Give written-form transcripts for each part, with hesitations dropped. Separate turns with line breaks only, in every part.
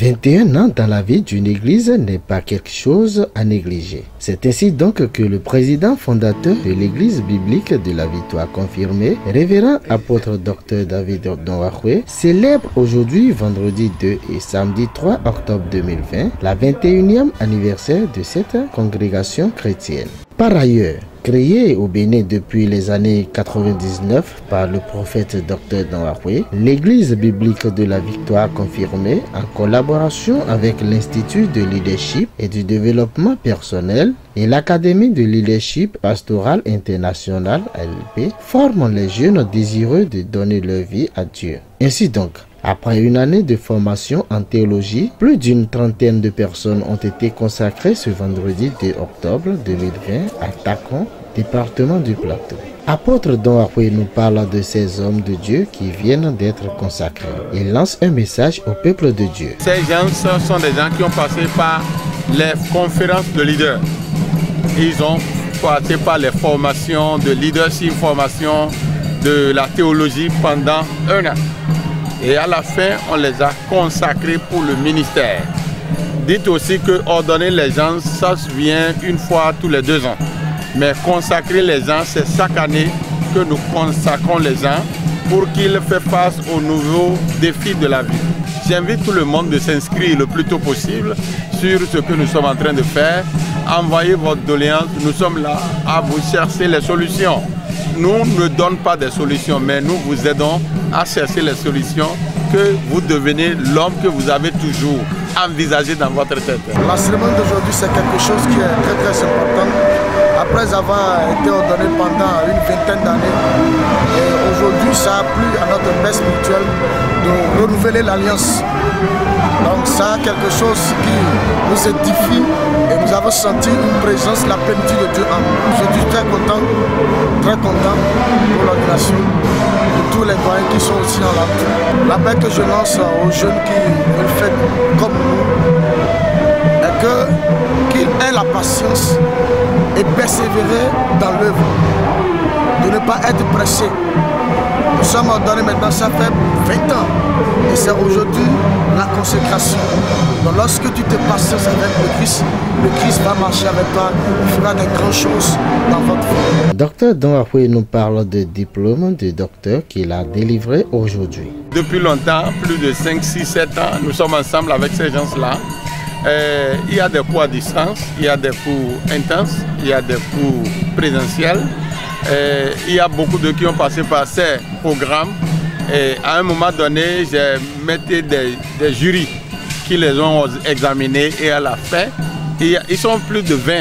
21 ans dans la vie d'une église n'est pas quelque chose à négliger. C'est ainsi donc que le président fondateur de l'église biblique de la Victoire confirmée, révérend apôtre Dr David Donwakwe, célèbre aujourd'hui vendredi 2 et samedi 3 octobre 2020 la 21e anniversaire de cette congrégation chrétienne. Par ailleurs, créée au Bénin depuis les années 99 par le prophète Dr Donwakwe, l'église biblique de la Victoire confirmée, en collaboration avec l'Institut de leadership et du développement personnel et l'Académie de leadership pastoral international ALP, forment les jeunes désireux de donner leur vie à Dieu. Ainsi donc, après une année de formation en théologie, plus d'une trentaine de personnes ont été consacrées ce vendredi 2 octobre 2020 à Takon, département du Plateau. Apôtre Donwakwe nous parle de ces hommes de Dieu qui viennent d'être consacrés. Il lance un message au peuple de Dieu.
Ces gens sont des gens qui ont passé par les conférences de leaders. Ils ont passé par les formations de leadership, formation de la théologie pendant un an. Et à la fin, on les a consacrés pour le ministère. Dites aussi que ordonner les gens, ça vient une fois tous les 2 ans. Mais consacrer les gens, c'est chaque année que nous consacrons les gens pour qu'ils fassent face aux nouveaux défis de la vie. J'invite tout le monde de s'inscrire le plus tôt possible sur ce que nous sommes en train de faire. Envoyez votre doléance, nous sommes là à vous chercher les solutions. Nous ne donnons pas des solutions, mais nous vous aidons à chercher les solutions que vous devenez l'homme que vous avez toujours envisagé dans votre tête.
La cérémonie d'aujourd'hui, c'est quelque chose qui est très très important. Après avoir été ordonné pendant une vingtaine d'années, aujourd'hui ça a plu à notre père spirituel de renouveler l'alliance. Donc ça a quelque chose qui nous édifie et nous avons senti une présence, la plénitude de Dieu en nous. Je suis très content pour l'ordination de tous les doyens qui sont aussi dans l'ordre. L'appel que je lance aux jeunes qui veulent faire comme nous est qu'ils aient la patience et persévérer dans l'œuvre, de ne pas être pressé. Nous sommes ordonnés maintenant, ça fait 20 ans et c'est aujourd'hui la consécration. Donc lorsque tu te patientes avec le Christ va marcher avec toi, il fera des grandes choses dans votre vie.
Dr Donwakwe nous parle de diplôme de docteur qu'il a délivré aujourd'hui.
Depuis longtemps, plus de 5, 6, 7 ans, nous sommes ensemble avec ces gens-là. Il y a des cours à distance, il y a des cours intenses, il y a des cours présentiels. Il y a beaucoup de qui ont passé par ces programmes. Et à un moment donné, j'ai mis des jurys qui les ont examinés et à la fin, ils sont plus de 20.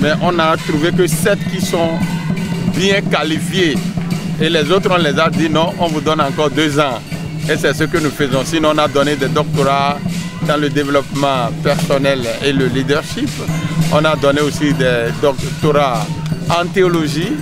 Mais on a trouvé que 7 qui sont bien qualifiés. Et les autres, on les a dit non, on vous donne encore 2 ans. Et c'est ce que nous faisons. Sinon, on a donné des doctorats dans le développement personnel et le leadership. On a donné aussi des doctorats en théologie.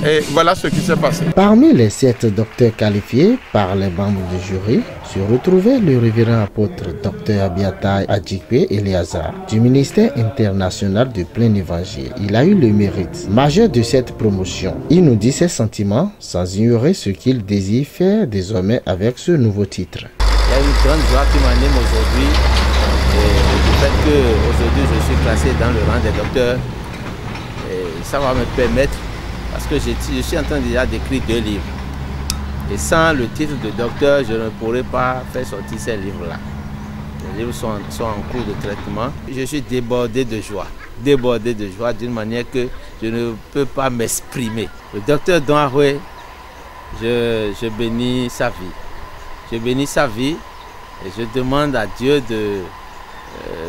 Et voilà ce qui s'est passé.
Parmi les 7 docteurs qualifiés par les membres du jury se retrouvait le révérend apôtre Dr Abiata Adjikwe Eleazar du ministère international du plein évangile. Il a eu le mérite majeur de cette promotion. Il nous dit ses sentiments sans ignorer ce qu'il désire faire désormais avec ce nouveau titre.
Il y a une grande joie qui m'anime aujourd'hui. Le fait qu'aujourd'hui je suis classé dans le rang des docteurs, ça va me permettre, parce que je suis en train déjà d'écrire 2 livres. Et sans le titre de docteur, je ne pourrais pas faire sortir ces livres-là. Les livres sont en cours de traitement. Je suis débordé de joie d'une manière que je ne peux pas m'exprimer. Le docteur Donwakwe, je bénis sa vie. Je bénis sa vie et je demande à Dieu de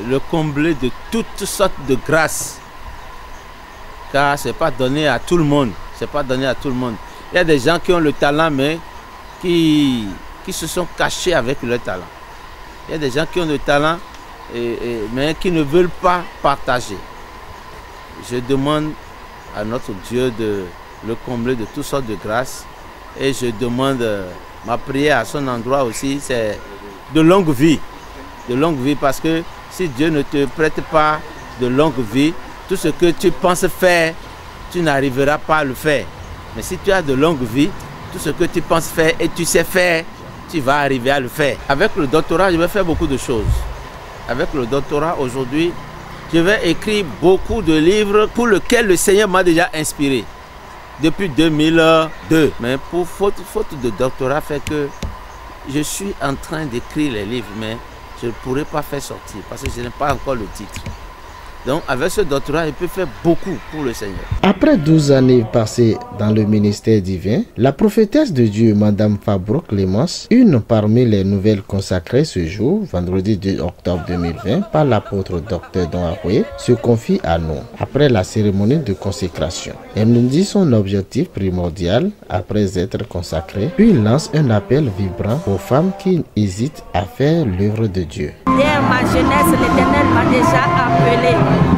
le combler de toutes sortes de grâces. Car ce n'est pas donné à tout le monde. C'est pas donné à tout le monde. Il y a des gens qui ont le talent, mais qui se sont cachés avec leur talent. Il y a des gens qui ont le talent, mais qui ne veulent pas partager. Je demande à notre Dieu de le combler de toutes sortes de grâces. Et je demande, ma prière à son endroit aussi, c'est de longue vie. De longue vie, parce que si Dieu ne te prête pas de longue vie, tout ce que tu penses faire, tu n'arriveras pas à le faire. Mais si tu as de longue vie, tout ce que tu penses faire et tu sais faire, tu vas arriver à le faire. Avec le doctorat, je vais faire beaucoup de choses. avec le doctorat aujourd'hui, je vais écrire beaucoup de livres pour lesquels le Seigneur m'a déjà inspiré depuis 2002. Mais pour faute de doctorat fait que je suis en train d'écrire les livres, mais je ne pourrai pas faire sortir parce que je n'ai pas encore le titre. Donc avec ce doctorat, je peux faire beaucoup pour le Seigneur.
Après 12 années passées dans le ministère divin, la prophétesse de Dieu, Madame Fabro Clémence, une parmi les nouvelles consacrées ce jour, vendredi 2 octobre 2020, par l'apôtre Dr Don Akwe, se confie à nous après la cérémonie de consécration. Elle nous dit son objectif primordial après être consacrée, puis lance un appel vibrant aux femmes qui hésitent à faire l'œuvre de Dieu.
Dès ma jeunesse, l'Éternel m'a déjà appelé.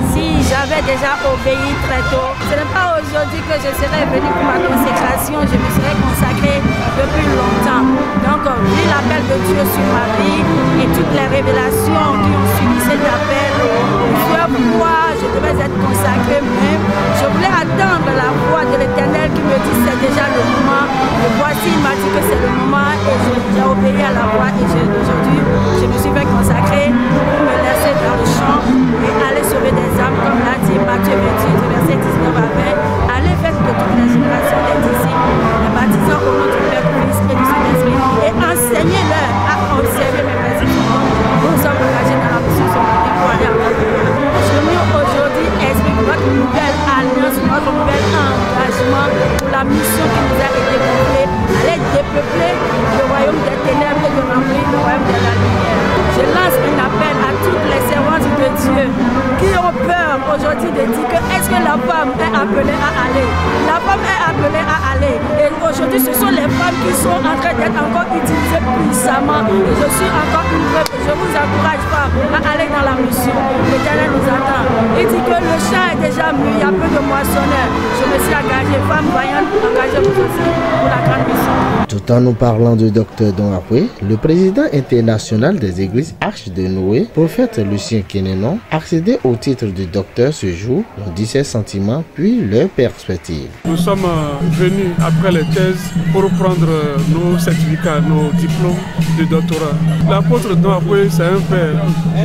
Si j'avais déjà obéi très tôt, ce n'est pas aujourd'hui que je serais venue pour ma consécration, je me serais consacrée depuis longtemps. Donc, vu l'appel de Dieu sur ma vie et toutes les révélations qui ont suivi cet appel, plusieurs fois je devais être consacrée, mais je voulais attendre la voix de l'Éternel qui me dit c'est déjà le moment. Et voici, il m'a dit que c'est le moment et j'ai obéi à la voix et aujourd'hui, je me suis fait consacrer pour me laisser dans le champ et aller sauver des âmes, comme l'a dit Matthieu 28, verset 19 à 20. Aller faire de toutes les générations des disciples, les baptisant au nom du Père, du Fils et du Saint-Esprit, et enseignez-leur à observer mes principes. Nous sommes engagés dans la mission sur la vie pour aller en Afrique. Je veux aujourd'hui expliquer notre nouvelle alliance, notre nouvel engagement pour la mission qui nous a été confiée, aller dépeupler le royaume des ténèbres et de remplir le royaume de la lumière. Je lance un appel à toutes les servantes de Dieu qui ont peur aujourd'hui de dire que est-ce que la femme est appelée à aller. La femme est appelée à aller. Et aujourd'hui, ce sont les femmes qui sont en train d'être encore utilisées puissamment. Et je suis encore une preuve. Je vous encourage pas à aller dans la mission. L'Éternel nous attend. Il dit que le champ est déjà mûr, il y a peu de moissonneurs. Je me suis engagée, femme voyante, engagée vous aussi pour la grande mission.
Tout en nous parlant de Dr Don Akwe, le président international des églises Arche de Noé, prophète Lucien Kenenon, accédait au titre de docteur ce jour, nous dit ses sentiments puis leurs perspectives.
Nous sommes venus après les thèses pour prendre nos certificats, nos diplômes de doctorat. L'apôtre Don Akwe, c'est un père,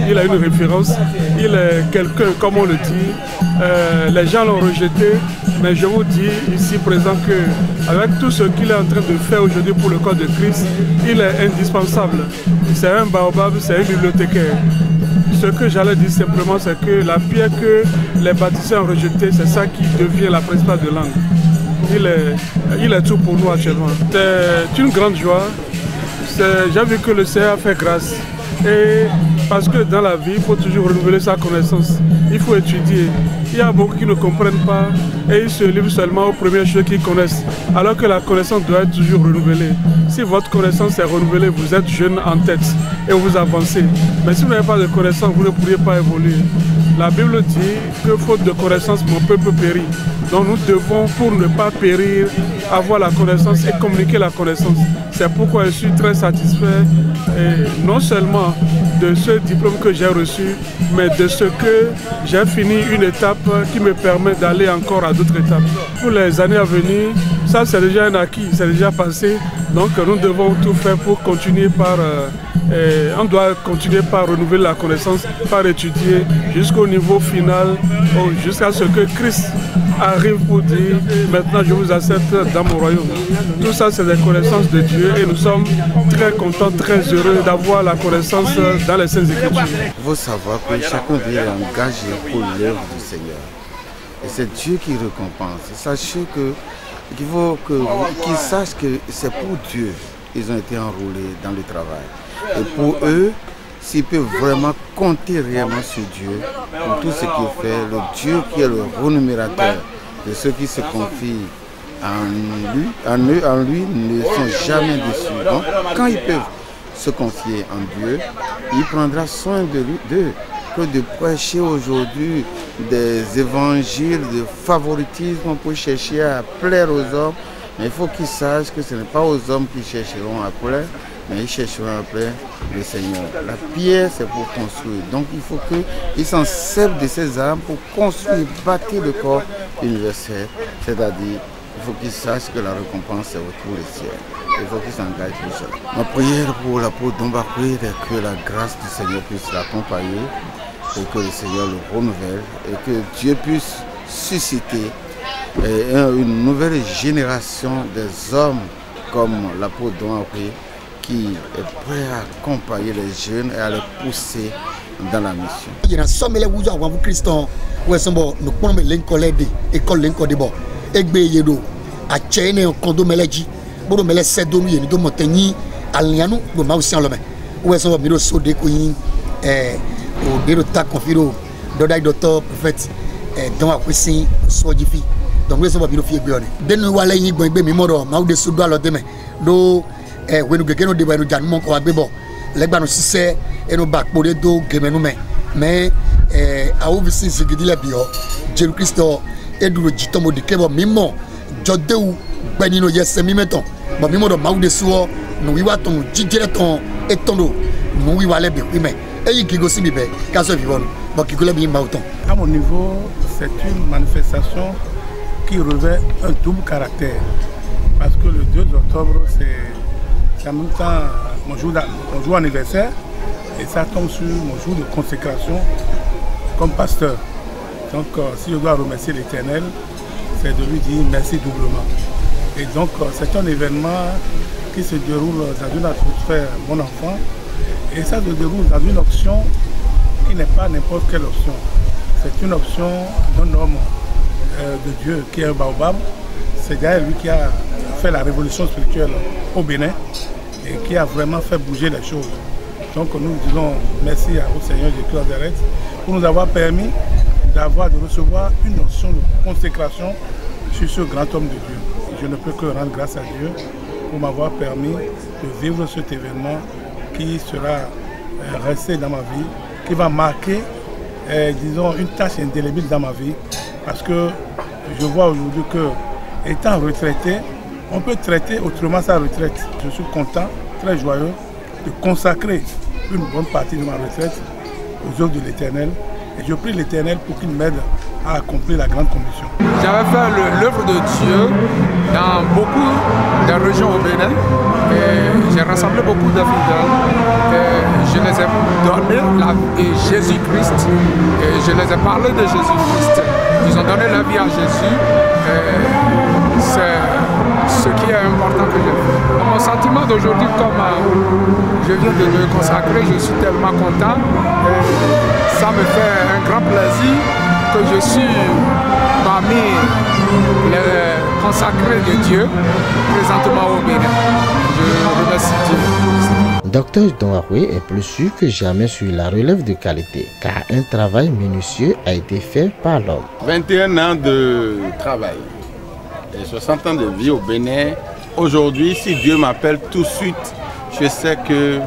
il a une référence, il est quelqu'un, comme on le dit, les gens l'ont rejeté, mais je vous dis ici présent que avec tout ce qu'il est en train de faire aujourd'hui pour le corps de Christ, il est indispensable. C'est un baobab, c'est un bibliothécaire. Ce que j'allais dire simplement, c'est que la pierre que les baptisés ont rejetée, c'est ça qui devient la principale de langue. Il est tout pour nous actuellement. C'est une grande joie. J'ai vu que le Seigneur a fait grâce. Et parce que dans la vie, il faut toujours renouveler sa connaissance. Il faut étudier. Il y a beaucoup qui ne comprennent pas et ils se livrent seulement aux premières choses qu'ils connaissent. Alors que la connaissance doit être toujours renouvelée. Si votre connaissance est renouvelée, vous êtes jeune en tête et vous avancez. Mais si vous n'avez pas de connaissance, vous ne pourriez pas évoluer. La Bible dit que faute de connaissance, mon peuple périt. Donc nous devons, pour ne pas périr, avoir la connaissance et communiquer la connaissance. C'est pourquoi je suis très satisfait, et non seulement de ce diplôme que j'ai reçu, mais de ce que j'ai fini une étape qui me permet d'aller encore à d'autres étapes. Pour les années à venir, ça c'est déjà un acquis, c'est déjà passé. Donc nous devons tout faire pour continuer par... on doit continuer par renouveler la connaissance, par étudier jusqu'au niveau final, jusqu'à ce que Christ arrive pour dire maintenant je vous accepte dans mon royaume. Tout ça c'est des connaissances de Dieu et nous sommes très contents, très heureux d'avoir la connaissance dans les Saintes Écritures.
Il faut savoir que chacun est engagé pour l'œuvre du Seigneur. Et c'est Dieu qui récompense. Sachez qu'il faut qu'ils sachent que c'est pour Dieu qu'ils ont été enrôlés dans le travail. Et pour eux, s'ils peuvent vraiment compter réellement sur Dieu, pour tout ce qu'il fait, le Dieu qui est le renumérateur de ceux qui se confient en lui ne sont jamais déçus. Donc, quand ils peuvent se confier en Dieu, il prendra soin d'eux. Que de prêcher aujourd'hui des évangiles de favoritisme pour chercher à plaire aux hommes, mais il faut qu'ils sachent que ce n'est pas aux hommes qui chercheront à plaire, mais ils chercheront à plaire le Seigneur. La pierre, c'est pour construire. Donc il faut qu'ils s'en servent de ces armes pour construire, bâtir le corps universel, c'est-à-dire Il faut qu'il sache que la récompense est autour du ciel. Il faut qu'il s'engage pour cela. Ma prière pour l'apôtre Dombakwe est que la grâce du Seigneur puisse l'accompagner et que le Seigneur le renouvelle et que Dieu puisse susciter une nouvelle génération des hommes comme l'apôtre Dombakwe qui est prêt à accompagner les jeunes et à les pousser dans la mission. Il y a
somme les vous avez Christ où est-ce que nous prenons l'école de école l'école de bon et béyedo à chaîner un condo meleji bodo mele sedo nu yeni do moteni alianu do ma aussi en lome où est-ce que miro so de ko yin o de ta confiro do dai docteur prophète don akwesi so jifi donc où est-ce que miro fi egbe oni de nu wale yin gbon egbe mi mo do ma o de so do alo de me do wenu gege no de ba no jan mo ko agbe bo legba no sise eno ba pore do gemenu me mais a ouvri ce que dit la bio Jésus Christ eduro jitomo de kebo mimo jodeu benino yese mimeton bo mimo do maude suo no wiwa ton jijere ton etondo no wiwa lebe wi me eyi kigo sibibe kaso vivon bo kigole bi mauton.
À mon niveau, c'est une manifestation qui revêt un double caractère parce que le 2 octobre c'est en même temps mon jour anniversaire et ça tombe sur mon jour de consécration comme pasteur. Donc si je dois remercier l'Éternel, c'est de lui dire merci doublement. Et donc c'est un événement qui se déroule dans une atmosphère mon enfant et ça se déroule dans une option qui n'est pas n'importe quelle option. C'est une option d'un homme de Dieu qui est un baobab. C'est d'ailleurs lui qui a fait la révolution spirituelle au Bénin et qui a vraiment fait bouger les choses. Donc nous disons merci au Seigneur Jésus de Nazareth pour nous avoir permis de recevoir une notion de consécration sur ce grand homme de Dieu. Je ne peux que rendre grâce à Dieu pour m'avoir permis de vivre cet événement qui sera resté dans ma vie, qui va marquer, disons, une tâche indélébile dans ma vie, parce que je vois aujourd'hui que, étant retraité, on peut traiter autrement sa retraite. Je suis content, très joyeux, de consacrer une bonne partie de ma retraite aux œuvres de l'Éternel. Et je prie l'Éternel pour qu'il m'aide à accomplir la grande commission.
J'avais fait l'œuvre de Dieu dans beaucoup de régions au Bénin. J'ai rassemblé beaucoup de fidèles. Je les ai donné Jésus-Christ. Je les ai parlé de Jésus-Christ. Ils ont donné la vie à Jésus. C'est ce qui est important que je fais. Mon sentiment d'aujourd'hui, comme je viens de me consacrer, je suis tellement content. Ça me fait un grand plaisir que je suis parmi les consacrés de Dieu présentement au Bénin. Je remercie Dieu.
Dr Dombakwe est plus sûr que jamais sur la relève de qualité, car un travail minutieux a été fait par l'homme.
21 ans de travail et 60 ans de vie au Bénin. Aujourd'hui, si Dieu m'appelle tout de suite, je sais que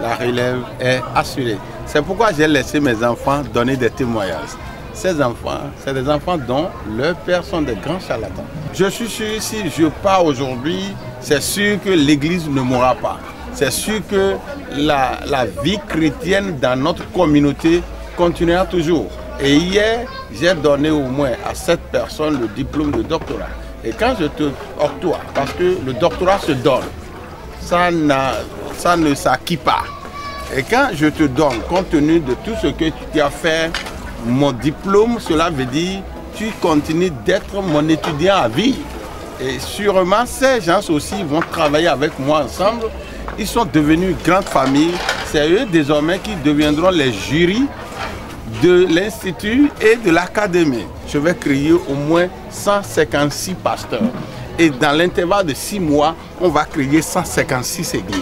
la relève est assurée. C'est pourquoi j'ai laissé mes enfants donner des témoignages. Ces enfants, c'est des enfants dont leurs pères sont des grands charlatans. Je suis sûr, si je pars aujourd'hui, c'est sûr que l'Église ne mourra pas. C'est sûr que la vie chrétienne dans notre communauté continuera toujours. Et hier, j'ai donné au moins à 7 personnes le diplôme de doctorat. Et quand je te octroie, parce que le doctorat se donne, ça ne s'acquiert pas. Et quand je te donne, compte tenu de tout ce que tu as fait, mon diplôme, cela veut dire que tu continues d'être mon étudiant à vie. Et sûrement, ces gens aussi vont travailler avec moi ensemble. Ils sont devenus une grande famille. C'est eux désormais qui deviendront les jurys de l'Institut et de l'Académie. Je vais créer au moins 156 pasteurs. Et dans l'intervalle de 6 mois, on va créer 156 églises.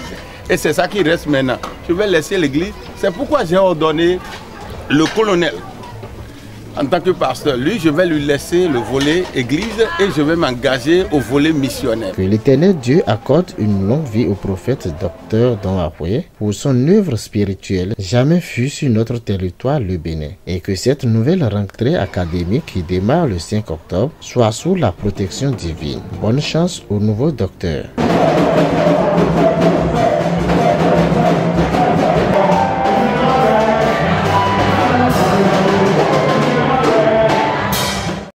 Et c'est ça qui reste maintenant. Je vais laisser l'église. C'est pourquoi j'ai ordonné le colonel en tant que pasteur. Lui, je vais lui laisser le volet église et je vais m'engager au volet missionnaire.
Que l'Éternel Dieu accorde une longue vie au prophète Dr Dombakwe pour son œuvre spirituelle jamais fut sur notre territoire le Bénin. Et que cette nouvelle rentrée académique qui démarre le 5 octobre soit sous la protection divine. Bonne chance au nouveau docteur.